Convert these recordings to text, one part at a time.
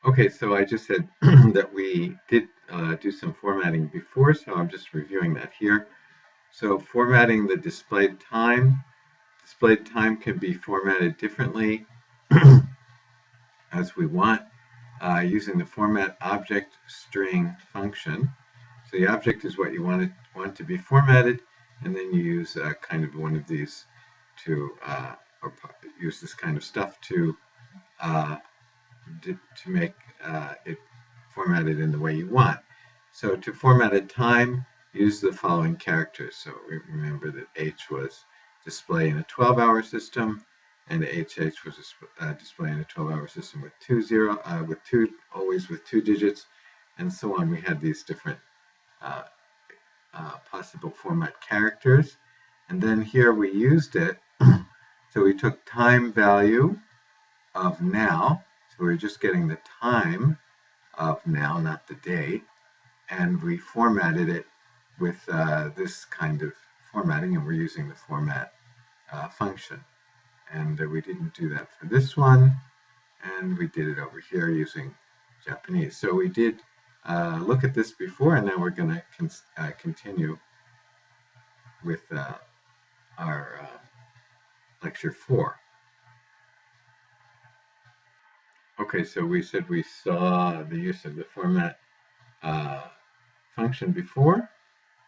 Okay, so I just said that we did do some formatting before, so I'm just reviewing that here. So formatting the displayed time can be formatted differently as we want using the format object string function. So the object is what you want to be formatted, and then you use kind of one of these to or use this kind of stuff uh, to make it formatted in the way you want. So to format a time, use the following characters. So remember that H was display in a 12-hour system, and HH was display in a 12-hour system with always with two digits, and so on. We had these different uh, possible format characters, and then here we used it. So we took time value of now, so we're just getting the time of now, not the date, and we formatted it with this kind of formatting, and we're using the format function. And we didn't do that for this one, and we did it over here using Japanese. So we did look at this before, and now we're going to continue with our lecture 4. Okay, so we said we saw the use of the format uh, function before,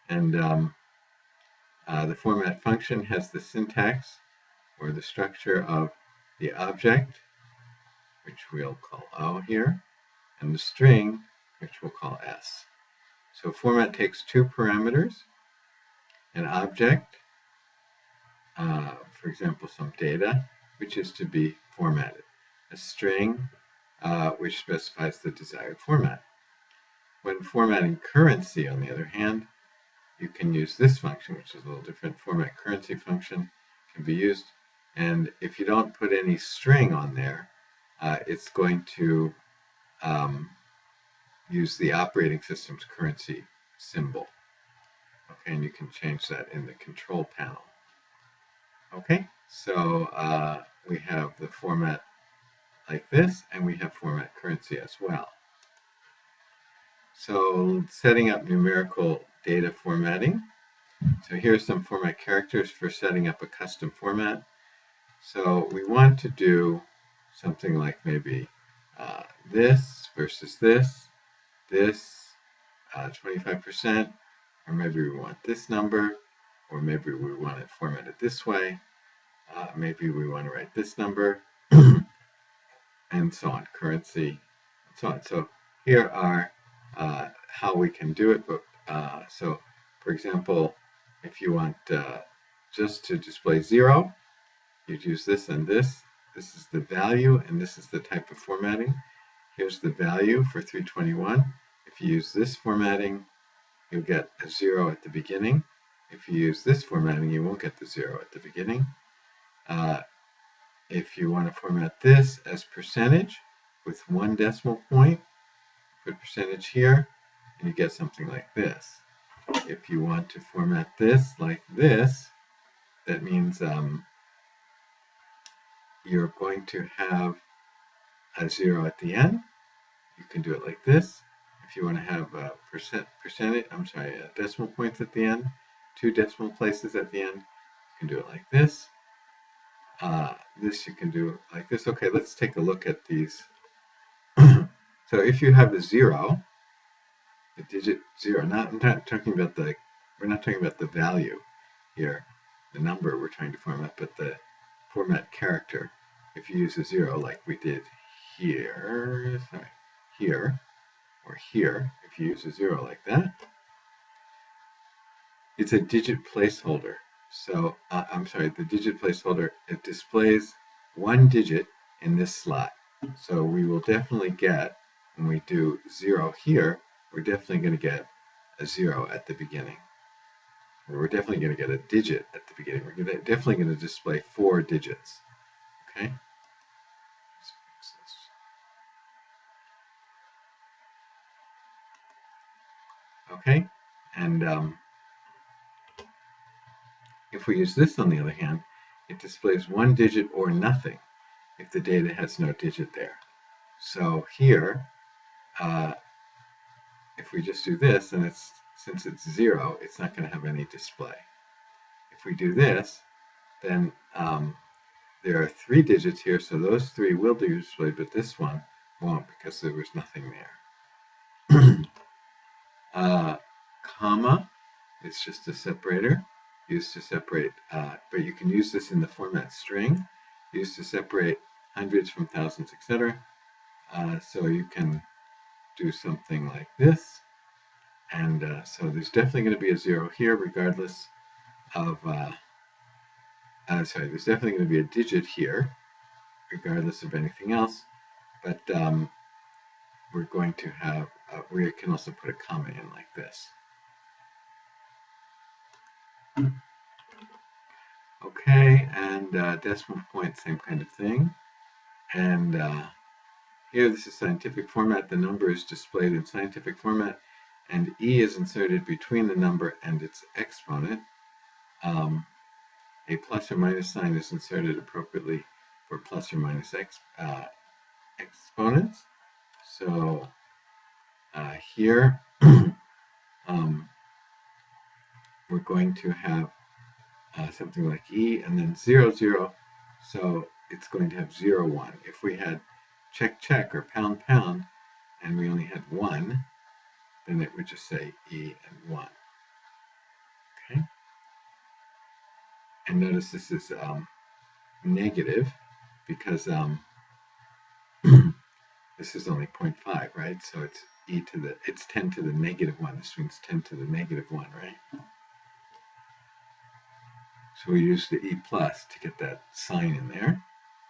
and the format function has the syntax or the structure of the object, which we'll call O here, and the string, which we'll call S. So format takes two parameters, an object, for example, some data, which is to be formatted, a string, which specifies the desired format. When formatting currency, on the other hand, you can use this function, which is a little different. Format currency function can be used, and if you don't put any string on there, it's going to use the operating system's currency symbol. Okay, and you can change that in the control panel. Okay, so we have the format like this, and we have format currency as well. So setting up numerical data formatting. So here's some format characters for setting up a custom format. So we want to do something like maybe this versus this 25%, or maybe we want this number, or maybe we want it formatted this way. Maybe we want to write this number, and so on, currency, and so on. So here are how we can do it. But so, for example, if you want just to display 0, you'd use this and this. This is the value, and this is the type of formatting. Here's the value for 321. If you use this formatting, you'll get a 0 at the beginning. If you use this formatting, you won't get the 0 at the beginning. If you want to format this as percentage with 1 decimal point, put percentage here, and you get something like this. If you want to format this like this, that means you're going to have a 0 at the end. You can do it like this. If you want to have a decimal points at the end, 2 decimal places at the end, you can do it like this. This you can do like this. Okay, let's take a look at these. So if you have the 0, the digit 0, we're not talking about the value here, the number we're trying to format, but the format character. If you use a 0 like we did here, here, or here, if you use a 0 like that, it's a digit placeholder. So, the digit placeholder, it displays 1 digit in this slot. So we will definitely get, when we do 0 here, we're definitely going to get a 0 at the beginning. We're definitely going to get a digit at the beginning. We're definitely going to display 4 digits. Okay? Okay? And if we use this, on the other hand, it displays 1 digit or nothing if the data has no digit there. So here, if we just do this, then since it's 0, it's not going to have any display. If we do this, then there are 3 digits here, so those 3 will be displayed, but this one won't because there was nothing there. Comma is just a separator used to separate, but you can use this in the format string, used to separate hundreds from thousands, etc. So you can do something like this, and so there's definitely going to be a 0 here, regardless of. There's definitely going to be a digit here, regardless of anything else. But we're going to have. We can also put a comma in like this. Okay, and decimal point, same kind of thing. And here, this is scientific format. The number is displayed in scientific format, and E is inserted between the number and its exponent. A plus or minus sign is inserted appropriately for plus or minus exponents. So here, we're going to have something like E and then 0, 0. So it's going to have 0, 1. If we had check, check or pound, pound, and we only had 1, then it would just say E and 1. Okay. And notice this is negative because this is only 0.5, right? So it's it's 10 to the negative 1. This means 10 to the negative 1, right? So we use the E plus to get that sign in there.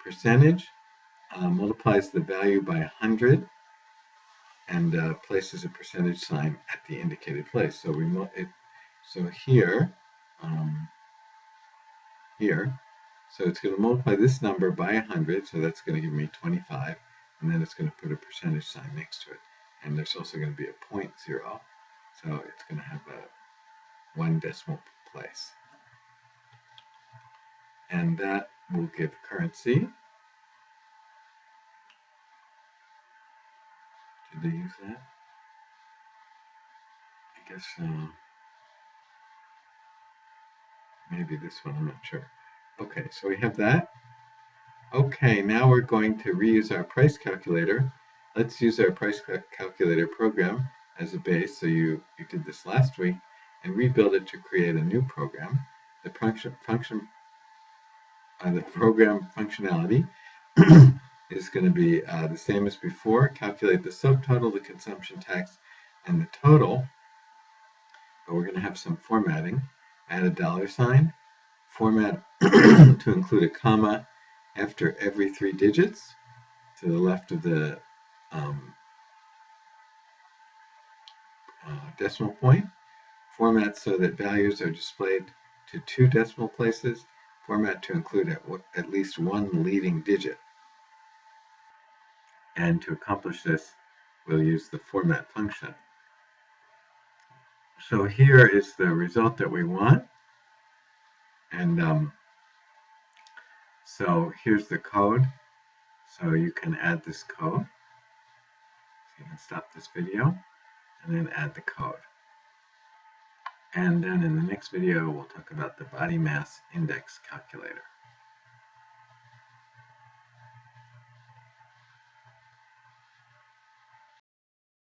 Percentage multiplies the value by 100 and places a percentage sign at the indicated place. So here, so it's going to multiply this number by 100, so that's going to give me 25, and then it's going to put a percentage sign next to it. And there's also going to be a 0.0, so it's going to have a 1 decimal place. And that will give currency. Did they use that? I guess maybe this one, I'm not sure. Okay, so we have that. Okay, now we're going to reuse our price calculator. Let's use our price calculator program as a base. So you did this last week, and rebuild it to create a new program. The program functionality is going to be the same as before. Calculate the subtotal, the consumption tax, and the total. But we're going to have some formatting. Add a $sign. Format to include a comma after every 3 digits to the left of the decimal point. Format so that values are displayed to 2 decimal places. Format to include at least 1 leading digit. And to accomplish this, we'll use the format function. So here is the result that we want. And so here's the code. So you can add this code. So you can stop this video and then add the code. And then in the next video, we'll talk about the body mass index calculator.